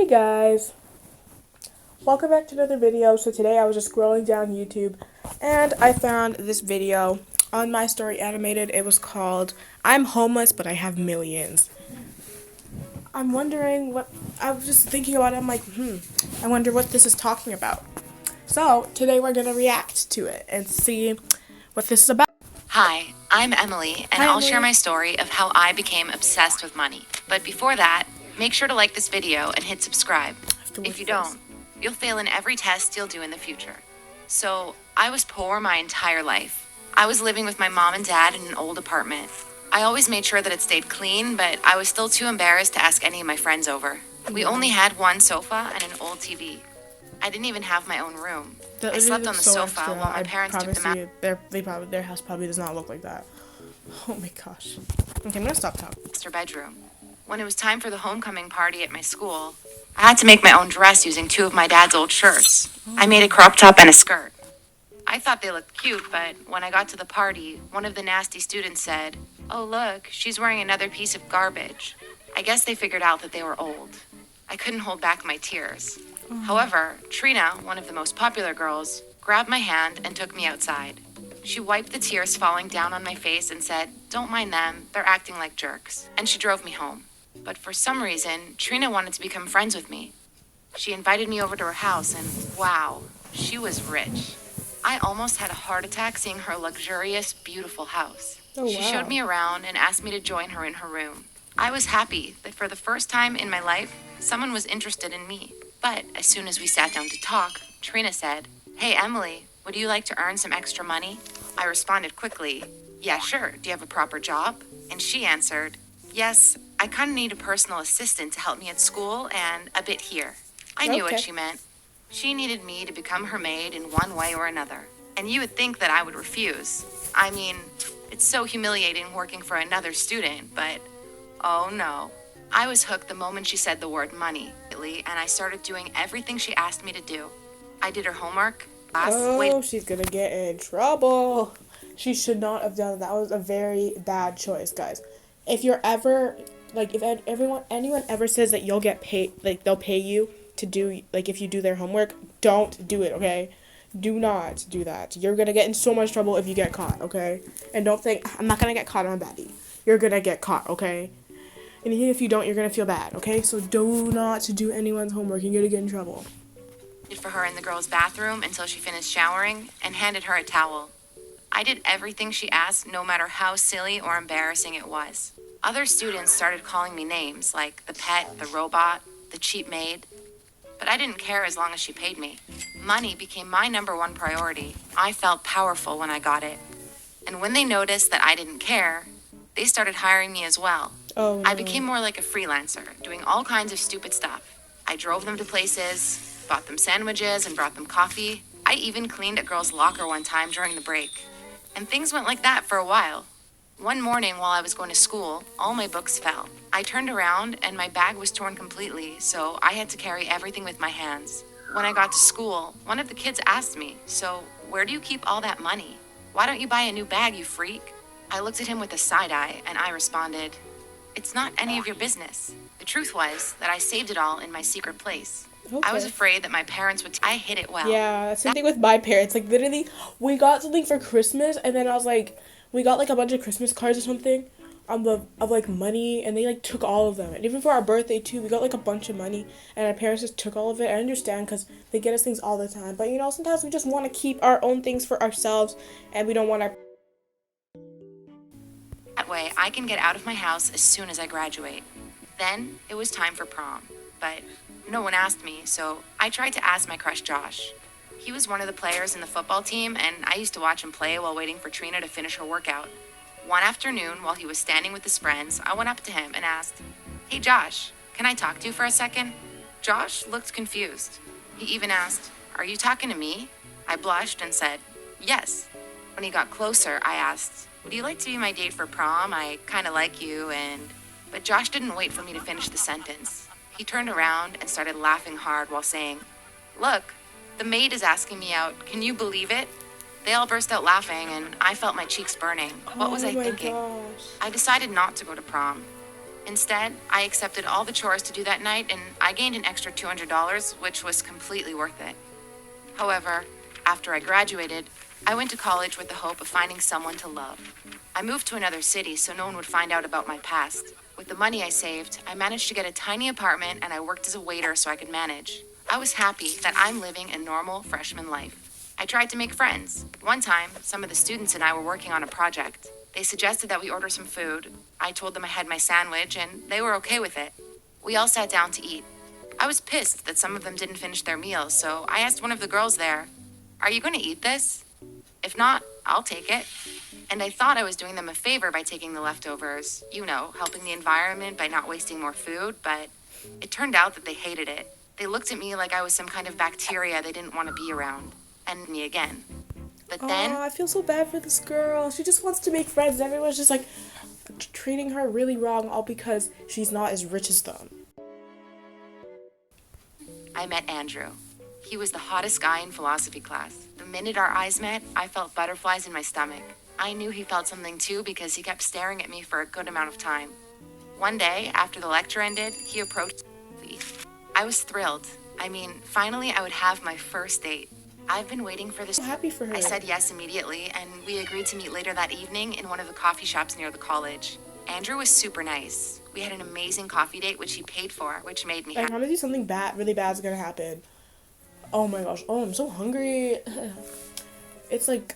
Hey guys, welcome back to another video. So today I was just scrolling down YouTube and I found this video on My Story Animated. It was called I'm Homeless But I Have Millions. I'm wondering what, I was just thinking about it. I'm like, I wonder what this is talking about. So today we're going to react to it and see what this is about. Hi, I'm Emily, and Hi, I'll share Emily. my story of how I became obsessed with money. But before that, make sure to like this video and hit subscribe. If you don't, you'll fail in every test you'll do in the future. So, I was poor my entire life. I was living with my mom and dad in an old apartment. I always made sure that it stayed clean, but I was still too embarrassed to ask any of my friends over. We only had one sofa and an old TV. I didn't even have my own room. I slept on the sofa while my parents took them out. Their house probably does not look like that. Oh my gosh. Okay, I'm gonna stop talking. Master bedroom. When it was time for the homecoming party at my school, I had to make my own dress using two of my dad's old shirts. I made a crop top and a skirt. I thought they looked cute, but when I got to the party, one of the nasty students said, "Oh, look, she's wearing another piece of garbage." I guess they figured out that they were old. I couldn't hold back my tears. However, Trina, one of the most popular girls, grabbed my hand and took me outside. She wiped the tears falling down on my face and said, "Don't mind them, they're acting like jerks." And she drove me home. But for some reason, Trina wanted to become friends with me. She invited me over to her house and wow, she was rich. I almost had a heart attack seeing her luxurious, beautiful house. Oh, She showed me around and asked me to join her in her room. I was happy that for the first time in my life, someone was interested in me. But as soon as we sat down to talk, Trina said, "Hey, Emily, would you like to earn some extra money?" I responded quickly, "Yeah, sure. Do you have a proper job?" And she answered, "Yes, I kind of need a personal assistant to help me at school and a bit here." I knew what she meant. She needed me to become her maid in one way or another. And you would think that I would refuse. I mean, it's so humiliating working for another student, but oh no. I was hooked the moment she said the word money, and I started doing everything she asked me to do. I did her homework. She's gonna get in trouble. She should not have done that. That was a very bad choice, guys. If you're ever like, if anyone ever says that you'll get paid, like they'll pay you to do, like if you do their homework, don't do it. Okay, do not do that. You're gonna get in so much trouble if you get caught. Okay, and don't think I'm not gonna get caught on a baddie. You're gonna get caught. Okay. And even if you don't, you're gonna feel bad, okay? So do not do anyone's homework. You're gonna get in trouble. For her in the girls' bathroom until she finished showering and handed her a towel. I did everything she asked, no matter how silly or embarrassing it was. Other students started calling me names like the pet, the robot, the cheap maid. But I didn't care as long as she paid me. Money became my number one priority. I felt powerful when I got it. And when they noticed that I didn't care, they started hiring me as well. Oh, no. I became more like a freelancer, doing all kinds of stupid stuff. I drove them to places, bought them sandwiches, and brought them coffee. I even cleaned a girl's locker one time during the break. And things went like that for a while. One morning while I was going to school, all my books fell. I turned around and my bag was torn completely, so I had to carry everything with my hands. When I got to school, one of the kids asked me, "So, where do you keep all that money? Why don't you buy a new bag, you freak?" I looked at him with a side eye and I responded, "It's not any of your business." The truth was that I saved it all in my secret place. Okay. I was afraid that my parents would. I hid it well. Yeah, same thing with my parents. Like, literally, we got something for Christmas, and then I was like, we got, like, a bunch of Christmas cards or something of like, money, and they, like, took all of them. And even for our birthday, too, we got, like, a bunch of money, and our parents just took all of it. I understand, because they get us things all the time. But, you know, sometimes we just want to keep our own things for ourselves, and we don't want our... That way, I can get out of my house as soon as I graduate. Then, it was time for prom. But no one asked me, so I tried to ask my crush Josh. He was one of the players in the football team, and I used to watch him play while waiting for Trina to finish her workout. One afternoon, while he was standing with his friends, I went up to him and asked, "Hey Josh, can I talk to you for a second?" Josh looked confused. He even asked, "Are you talking to me?" I blushed and said, "Yes." When he got closer, I asked, "Would you like to be my date for prom? I kinda like you and..." But Josh didn't wait for me to finish the sentence. He turned around and started laughing hard while saying, "Look, the maid is asking me out. Can you believe it?" They all burst out laughing and I felt my cheeks burning. What was I thinking? Gosh. I decided not to go to prom. Instead, I accepted all the chores to do that night and I gained an extra $200, which was completely worth it. However, after I graduated, I went to college with the hope of finding someone to love. I moved to another city so no one would find out about my past. With the money I saved, I managed to get a tiny apartment and I worked as a waiter so I could manage. I was happy that I'm living a normal freshman life. I tried to make friends. One time, some of the students and I were working on a project. They suggested that we order some food. I told them I had my sandwich and they were okay with it. We all sat down to eat. I was pissed that some of them didn't finish their meals, so I asked one of the girls there, "Are you going to eat this? If not, I'll take it." And I thought I was doing them a favor by taking the leftovers, helping the environment by not wasting more food, but it turned out that they hated it. They looked at me like I was some kind of bacteria they didn't want to be around. And me again. But then, Oh, I feel so bad for this girl. She just wants to make friends. Everyone's just like treating her really wrong, all because she's not as rich as them. I met Andrew. He was the hottest guy in philosophy class. The minute our eyes met, I felt butterflies in my stomach. I knew he felt something too because he kept staring at me for a good amount of time. One day, after the lecture ended, he approached me. I was thrilled. I mean, finally I would have my first date. I've been waiting for this. I'm happy for her. I said yes immediately, and we agreed to meet later that evening in one of the coffee shops near the college. Andrew was super nice. We had an amazing coffee date, which he paid for, which made me I happy. promise you something bad, really bad is gonna happen. Oh my gosh. Oh, I'm so hungry. It's like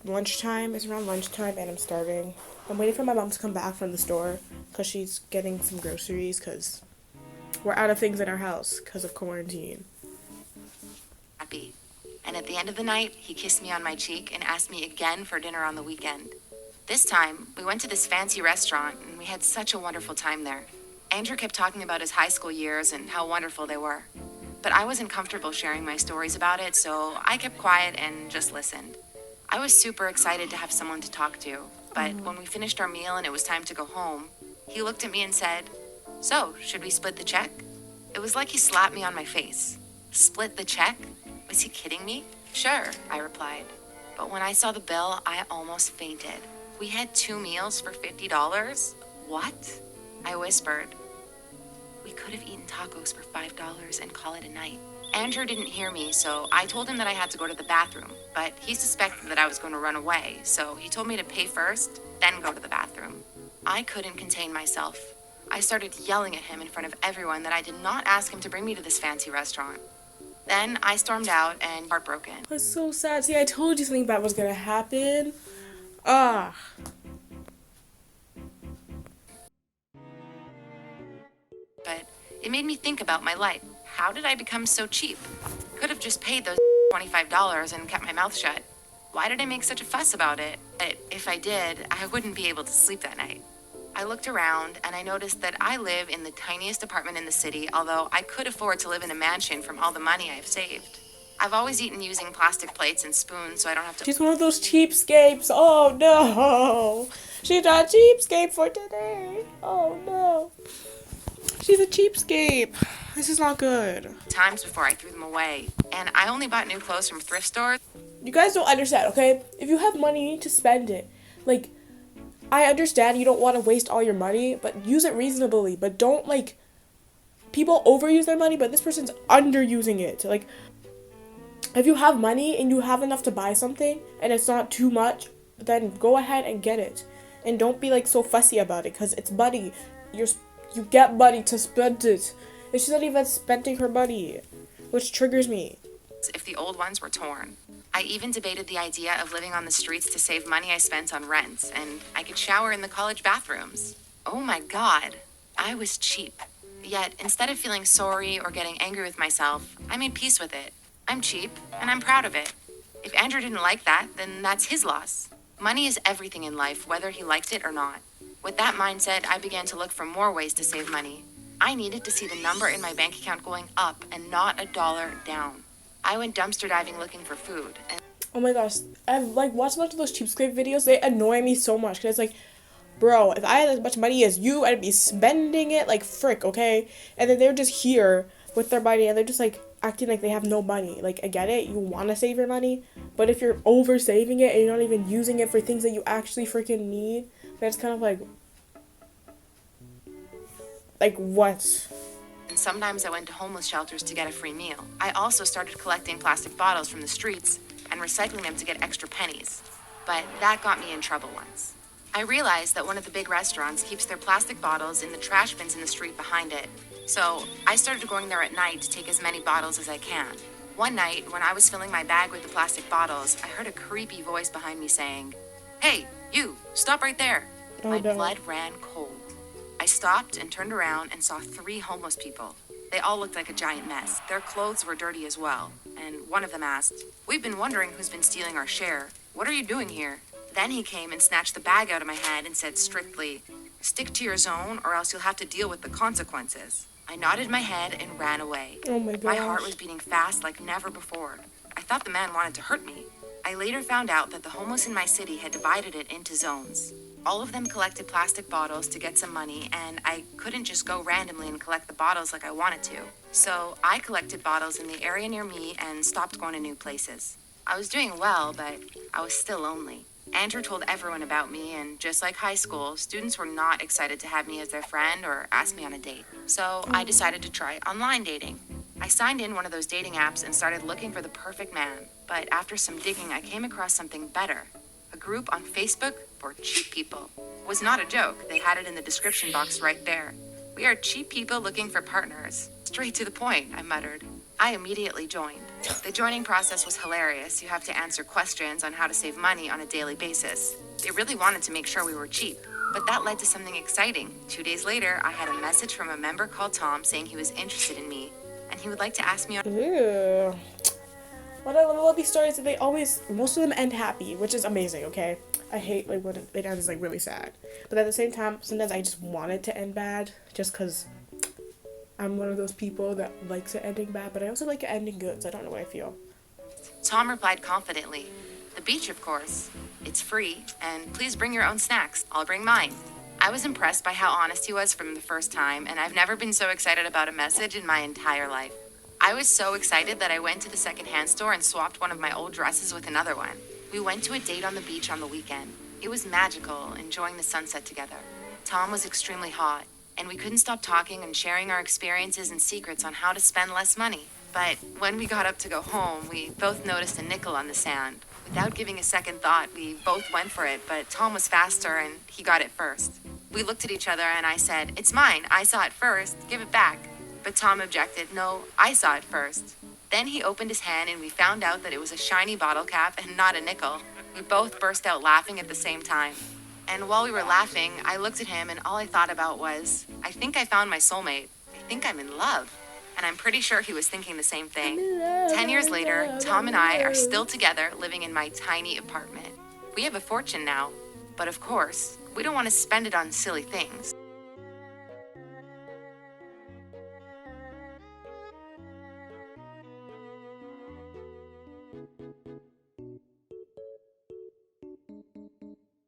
lunchtime. It's around lunchtime and I'm starving. I'm waiting for my mom to come back from the store because she's getting some groceries because we're out of things in our house because of quarantine. And at the end of the night, he kissed me on my cheek and asked me again for dinner on the weekend. This time, we went to this fancy restaurant and we had such a wonderful time there. Andrew kept talking about his high school years and how wonderful they were. But I wasn't comfortable sharing my stories about it, so I kept quiet and just listened. I was super excited to have someone to talk to, but when we finished our meal and it was time to go home, he looked at me and said, "So, should we split the check?" It was like he slapped me on my face. Split the check? Was he kidding me? Sure, I replied. But when I saw the bill, I almost fainted. We had 2 meals for $50? What? I whispered. We could have eaten tacos for $5 and call it a night. Andrew didn't hear me, so I told him that I had to go to the bathroom, but he suspected that I was going to run away, so he told me to pay first, then go to the bathroom. I couldn't contain myself. I started yelling at him in front of everyone that I did not ask him to bring me to this fancy restaurant. Then I stormed out and heartbroken. That's so sad. See, I told you something bad was gonna happen. Ah. But it made me think about my life. How did I become so cheap? Could have just paid those $25 and kept my mouth shut. Why did I make such a fuss about it? But if I did, I wouldn't be able to sleep that night. I looked around and I noticed that I live in the tiniest apartment in the city, although I could afford to live in a mansion from all the money I've saved. I've always eaten using plastic plates and spoons, so I don't have to. She's one of those cheapskates. Oh no. She's a cheapskate for today. Oh no. She's a cheapskate. This is not good. Times before I threw them away. And I only bought new clothes from thrift stores. You guys don't understand, okay? If you have money, you need to spend it. Like, I understand you don't want to waste all your money, but use it reasonably. But don't, like, people overuse their money, but this person's underusing it. Like, if you have money and you have enough to buy something and it's not too much, then go ahead and get it. And don't be, like, so fussy about it because it's money. You get money to spend it. And she's not even spending her money, which triggers me. If the old ones were torn. I even debated the idea of living on the streets to save money I spent on rent, and I could shower in the college bathrooms. Oh my God, I was cheap. Yet, instead of feeling sorry or getting angry with myself, I made peace with it. I'm cheap, and I'm proud of it. If Andrew didn't like that, then that's his loss. Money is everything in life, whether he liked it or not. With that mindset, I began to look for more ways to save money. I needed to see the number in my bank account going up and not $1 down. I went dumpster diving looking for food. Oh my gosh, I've like watched a bunch of those cheapskate videos. They annoy me so much because it's like, bro, if I had as much money as you, I'd be spending it like frick, okay? And then they're just here with their money and they're just like acting like they have no money. Like, I get it, you want to save your money, but if you're over saving it and you're not even using it for things that you actually freaking need, then it's kind of like, Like, what? And sometimes I went to homeless shelters to get a free meal. I also started collecting plastic bottles from the streets and recycling them to get extra pennies. But that got me in trouble once. I realized that one of the big restaurants keeps their plastic bottles in the trash bins in the street behind it. So I started going there at night to take as many bottles as I can. One night, when I was filling my bag with the plastic bottles, I heard a creepy voice behind me saying, "Hey, you, stop right there." Oh, My no. blood ran cold. I stopped and turned around and saw 3 homeless people. They all looked like a giant mess. Their clothes were dirty as well. And one of them asked, "We've been wondering who's been stealing our share. What are you doing here?" Then he came and snatched the bag out of my hand and said strictly, "Stick to your zone or else you'll have to deal with the consequences." I nodded my head and ran away. Oh my My heart gosh. was beating fast like never before. I thought the man wanted to hurt me. I later found out that the homeless in my city had divided it into zones. All of them collected plastic bottles to get some money, and I couldn't just go randomly and collect the bottles like I wanted to. So I collected bottles in the area near me and stopped going to new places. I was doing well, but I was still lonely. Andrew told everyone about me, and just like high school, students were not excited to have me as their friend or ask me on a date. So I decided to try online dating. I signed in one of those dating apps and started looking for the perfect man. But after some digging, I came across something better. A group on Facebook for cheap people. It was not a joke. They had it in the description box right there. "We are cheap people looking for partners." Straight to the point, I muttered. I immediately joined. The joining process was hilarious. You have to answer questions on how to save money on a daily basis. They really wanted to make sure we were cheap. But that led to something exciting. 2 days later, I had a message from a member called Tom saying he was interested in me and he would like to ask me on. Ew. What I love these stories that most of them end happy, which is amazing, okay? I hate, like, when it ends, like, really sad. But at the same time, sometimes I just want it to end bad, just because I'm one of those people that likes it ending bad, but I also like it ending good, so I don't know what I feel. Tom replied confidently, "The beach, of course. It's free, and please bring your own snacks. I'll bring mine." I was impressed by how honest he was from the first time, and I've never been so excited about a message in my entire life. I was so excited that I went to the secondhand store and swapped one of my old dresses with another one. We went to a date on the beach on the weekend. It was magical, enjoying the sunset together. Tom was extremely hot, and we couldn't stop talking and sharing our experiences and secrets on how to spend less money. But when we got up to go home, we both noticed a nickel on the sand. Without giving a second thought, we both went for it, but Tom was faster and he got it first. We looked at each other and I said, "It's mine. I saw it first. Give it back." But Tom objected, "No, I saw it first." Then he opened his hand and we found out that it was a shiny bottle cap and not a nickel. We both burst out laughing at the same time. And while we were laughing, I looked at him and all I thought about was, I think I found my soulmate. I think I'm in love. And I'm pretty sure he was thinking the same thing. 10 years later, Tom and I are still together living in my tiny apartment. We have a fortune now, but of course, we don't want to spend it on silly things.